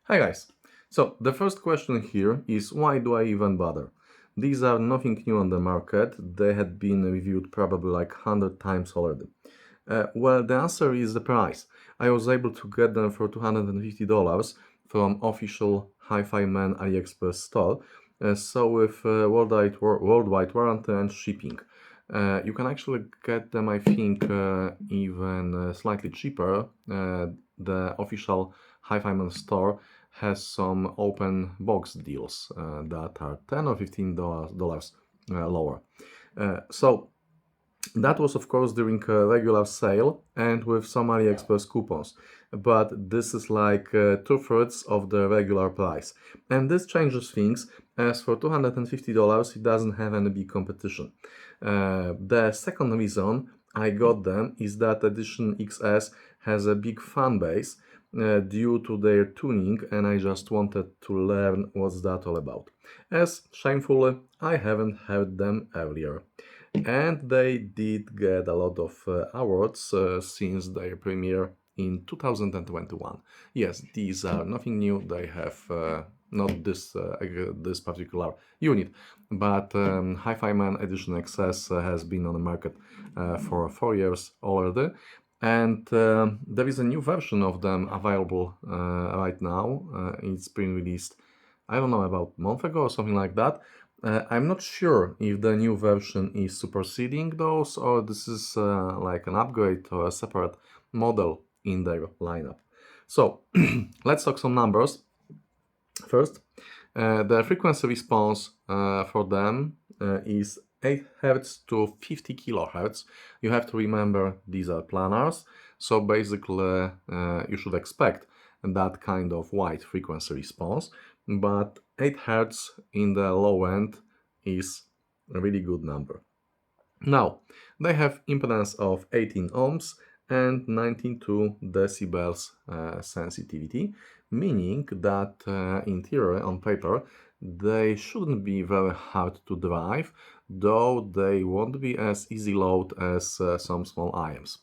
Hi guys! So the first question here is why do I even bother? These are nothing new on the market, they had been reviewed probably like 100 times already. Well, the answer is the price. I was able to get them for $250 from official HIFIMAN AliExpress store, so with worldwide warranty and shipping. You can actually get them, I think, even slightly cheaper. The official HIFIMAN store has some open box deals that are $10 or $15 lower. So that was, of course, during a regular sale and with some AliExpress coupons. But this is like 2/3 of the regular price. And this changes things, as for $250 it doesn't have any big competition. The second reason I got them is that Edition XS has a big fan base due to their tuning, and I just wanted to learn what's that all about. As shamefully, I haven't heard them earlier. And they did get a lot of awards since their premiere in 2021. Yes, these are nothing new. They have not this particular unit, but HIFIMAN Edition XS has been on the market for 4 years already. And there is a new version of them available right now. It's been released, I don't know, about a month ago or something like that. I'm not sure if the new version is superseding those or this is like an upgrade or a separate model in their lineup. So let's talk some numbers. First, the frequency response for them is 8 Hz to 50 kHz. You have to remember these are planars, so basically you should expect that kind of wide frequency response, but 8 Hz in the low end is a really good number. Now, they have impedance of 18 ohms and 92 decibels sensitivity, meaning that in theory, on paper, they shouldn't be very hard to drive, though they won't be as easy load as some small IAMs.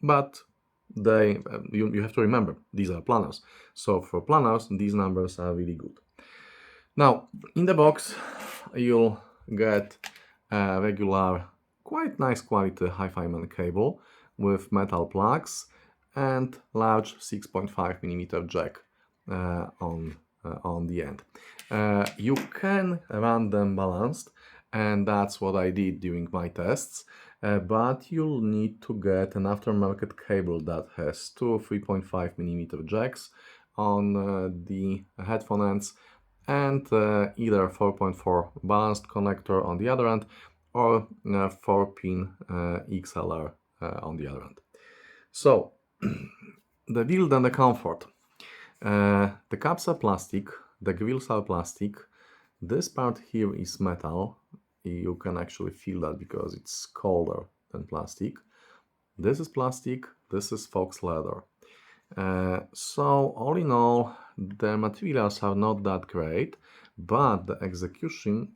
But you have to remember, these are planars. So for planars, these numbers are really good. Now, in the box, you'll get a regular, quite nice quality HIFIMAN cable with metal plugs and large 6.5mm jack on the end. You can run them balanced, and that's what I did during my tests. But you'll need to get an aftermarket cable that has two 3.5mm jacks on the headphone ends and either 4.4 balanced connector on the other end or 4-pin XLR on the other end. So the build and the comfort. The caps are plastic, the grills are plastic, this part here is metal. You can actually feel that because it's colder than plastic. This is plastic, this is fox leather. So all in all, the materials are not that great, but the execution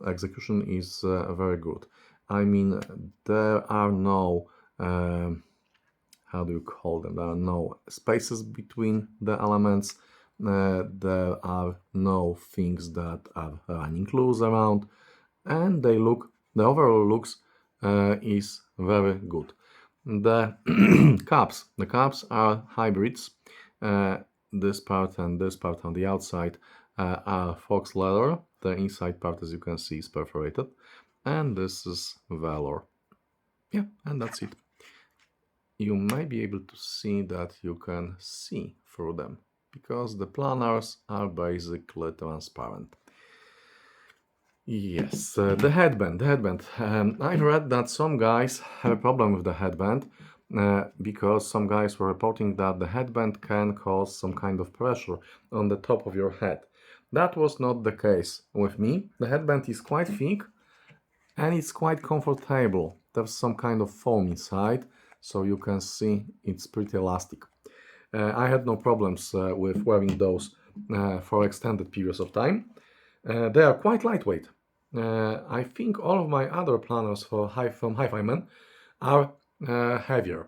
is very good. I mean, there are no, how do you call them? There are no spaces between the elements. There are no things that are running loose around, and the overall looks is very good. The caps are hybrids. This part and this part on the outside are fox leather. The inside part, as you can see, is perforated, and this is velour. Yeah, and that's it. You may be able to see that you can see through them because the planars are basically transparent. Yes, the headband. I've read that some guys have a problem with the headband because some guys were reporting that the headband can cause some kind of pressure on the top of your head. That was not the case with me. The headband is quite thick and it's quite comfortable. There's some kind of foam inside, so you can see it's pretty elastic. I had no problems with wearing those for extended periods of time. They are quite lightweight. I think all of my other planars from HIFIMAN are heavier.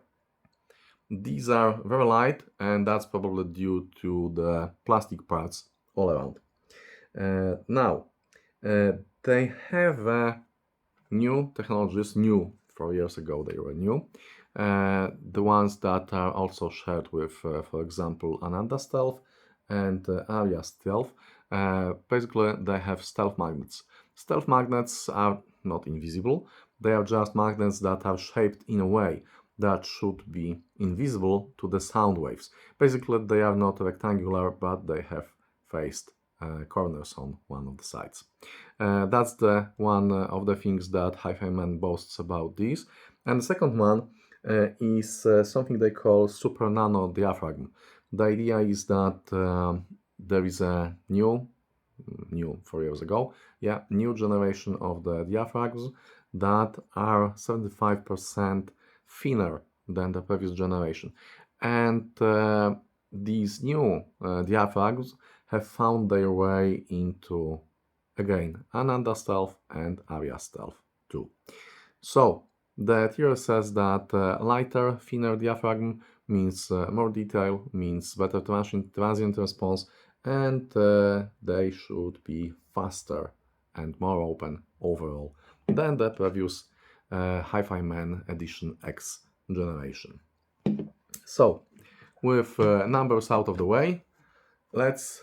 these are very light, and that's probably due to the plastic parts all around. Now, they have new technologies, new 4 years ago they were new. The ones that are also shared with, for example, Ananda Stealth and Aria Stealth. Basically, they have stealth magnets. Stealth magnets are not invisible. They are just magnets that are shaped in a way that should be invisible to the sound waves. Basically, they are not rectangular, but they have faced corners on one of the sides. That's the one of the things that HIFIMAN boasts about this. And the second one is something they call super nano diaphragm. The idea is that there is a new 4 years ago, new generation of the diaphragms that are 75% thinner than the previous generation. And these new diaphragms have found their way into, again, Ananda Stealth and Aria Stealth too. So the theory says that lighter, thinner diaphragm means more detail, means better transient response, and they should be faster and more open overall than the previous HIFIMAN Edition X generation. So, with numbers out of the way,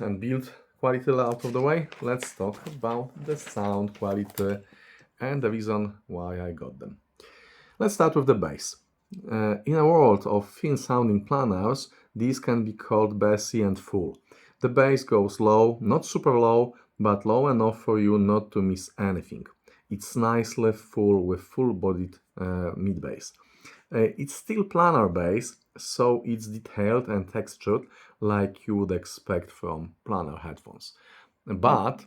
and build quality out of the way, let's talk about the sound quality and the reason why I got them. Let's start with the bass. In a world of thin sounding planars, these can be called bassy and full. The bass goes low, not super low, but low enough for you not to miss anything. It's nicely full with full-bodied mid bass. It's still planar bass, so it's detailed and textured like you would expect from planar headphones. But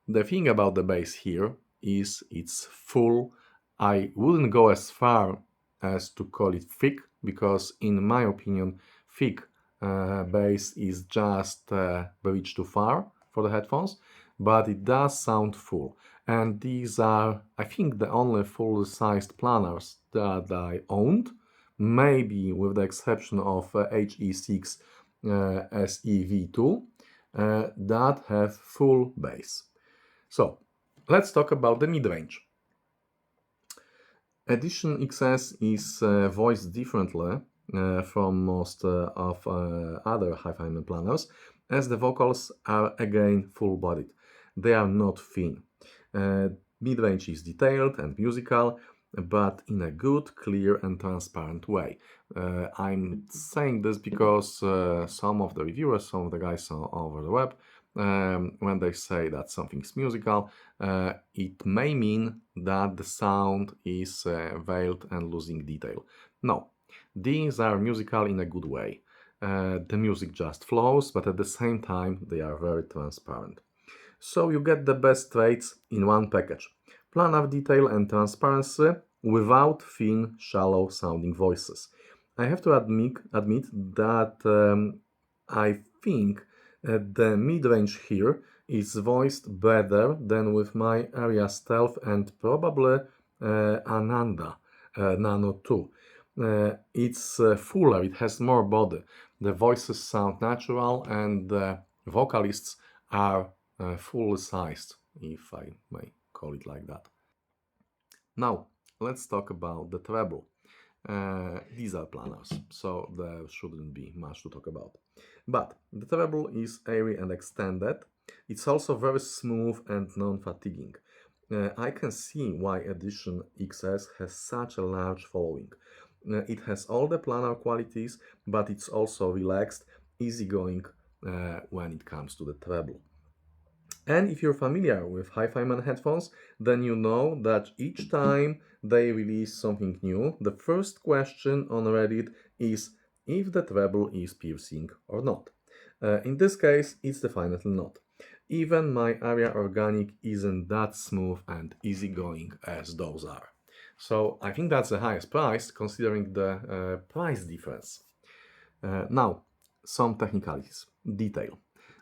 the thing about the bass here is it's full. I wouldn't go as far as to call it thick, because in my opinion, thick bass is just a bridge too far for the headphones, but it does sound full. And these are, I think, the only full-sized planars that I owned, maybe with the exception of HE6 SEV2, that have full bass. So, let's talk about the mid-range. Edition XS is voiced differently from most of other HIFIMAN planars, as the vocals are again full-bodied. They are not thin. Mid-range is detailed and musical, but in a good, clear and transparent way. I'm saying this because some of the reviewers, some of the guys over the web, when they say that something's musical, it may mean that the sound is veiled and losing detail. No, these are musical in a good way. The music just flows, but at the same time they are very transparent. So you get the best traits in one package: planar detail and transparency without thin, shallow sounding voices. I have to admit that I think the mid-range here is voiced better than with my Aria Stealth and probably Ananda Nano 2. It's fuller, it has more body. The voices sound natural and the vocalists are fully sized, if I may call it like that. Now, let's talk about the treble. These are planars, so there shouldn't be much to talk about. But the treble is airy and extended. It's also very smooth and non-fatiguing. I can see why Edition XS has such a large following. It has all the planar qualities, but it's also relaxed, easygoing when it comes to the treble. And if you're familiar with HIFIMAN headphones, then you know that each time they release something new, the first question on Reddit is if the treble is piercing or not. In this case, it's definitely not. Even my Aria Organic isn't that smooth and easygoing as those are. So I think that's the highest price, considering the price difference. Now, some technicalities. Detail.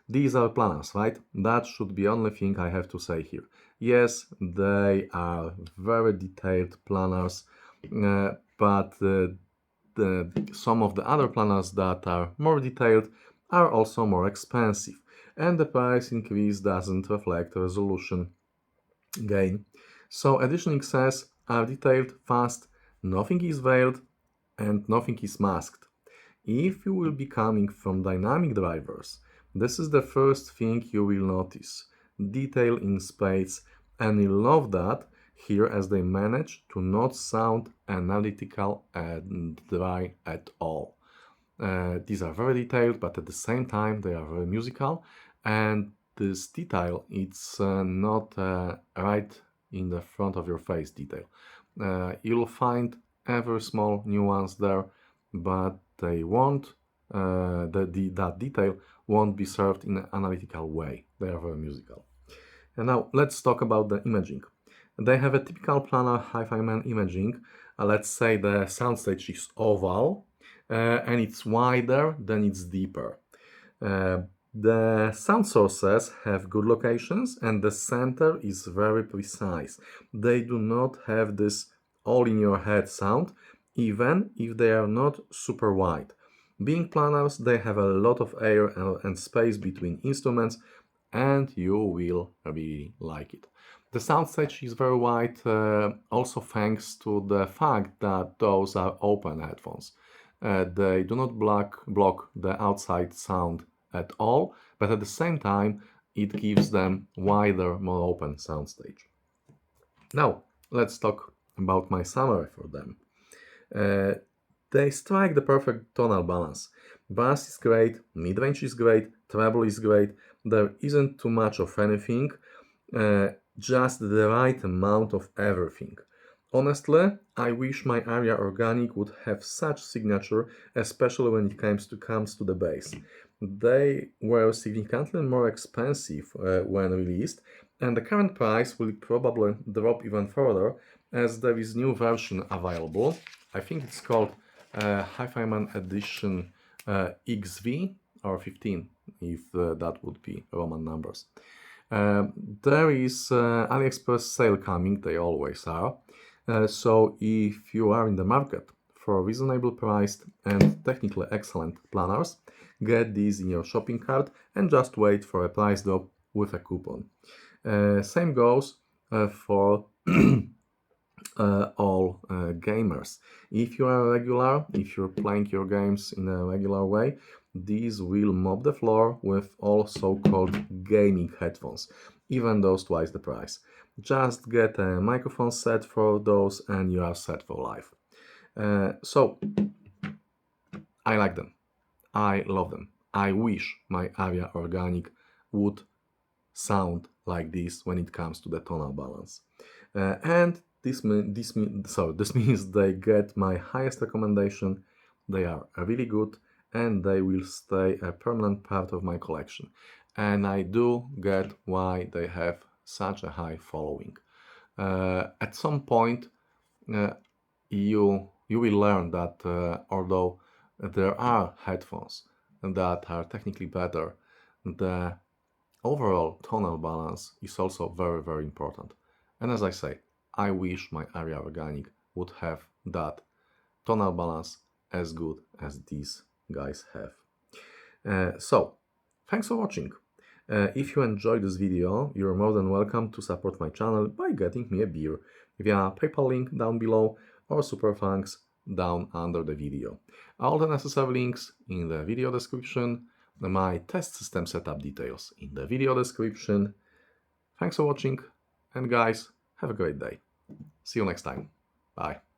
These are planars, right? That should be the only thing I have to say here. Yes, they are very detailed planars, but some of the other Planars that are more detailed are also more expensive, and the price increase doesn't reflect resolution gain. So additional Xers are detailed, fast, nothing is veiled, and nothing is masked. If you will be coming from dynamic drivers, this is the first thing you will notice. Detail in spades, and you'll love that here as they manage to not sound analytical and dry at all. These are very detailed, but at the same time they are very musical, and this detail, it's not right in the front of your face detail. You'll find every small nuance there, but they won't, that detail won't be served in an analytical way. They are very musical. And now let's talk about the imaging. They have a typical planar HIFIMAN imaging. Let's say the soundstage is oval and it's wider than it's deeper. The sound sources have good locations and the center is very precise. They do not have this all-in-your-head sound, even if they are not super wide. Being planars, they have a lot of air and space between instruments, and you will really like it. The soundstage is very wide, also thanks to the fact that those are open headphones. They do not block the outside sound at all, but at the same time it gives them wider, more open soundstage. Now let's talk about my summary for them. They strike the perfect tonal balance. Bass is great, mid-range is great, treble is great, there isn't too much of anything, just the right amount of everything. Honestly, I wish my Aria Organic would have such signature, especially when it comes to the bass. They were significantly more expensive when released, and the current price will probably drop even further as there is new version available. I think it's called HIFIMAN Edition XV or 15, if that would be Roman numbers. There is AliExpress sale coming, they always are. So if you are in the market for reasonable priced and technically excellent Planars, get these in your shopping cart and just wait for a price drop with a coupon. Same goes for all gamers. If you are a regular, if you're playing your games in a regular way, these will mop the floor with all so-called gaming headphones, even those twice the price. Just get a microphone set for those and you are set for life. So, I like them. I love them. I wish my Aria Organic would sound like this when it comes to the tonal balance. And this means they get my highest recommendation. They are really good and they will stay a permanent part of my collection. And I do get why they have such a high following. At some point, you will learn that although there are headphones that are technically better, the overall tonal balance is also very, very important. And as I say, I wish my Aria Organic would have that tonal balance as good as these guys have. So, thanks for watching. If you enjoyed this video, you're more than welcome to support my channel by getting me a beer via PayPal link down below or super thanks down under the video. All the necessary links in the video description, my test system setup details in the video description. Thanks for watching and guys, have a great day. See you next time. Bye.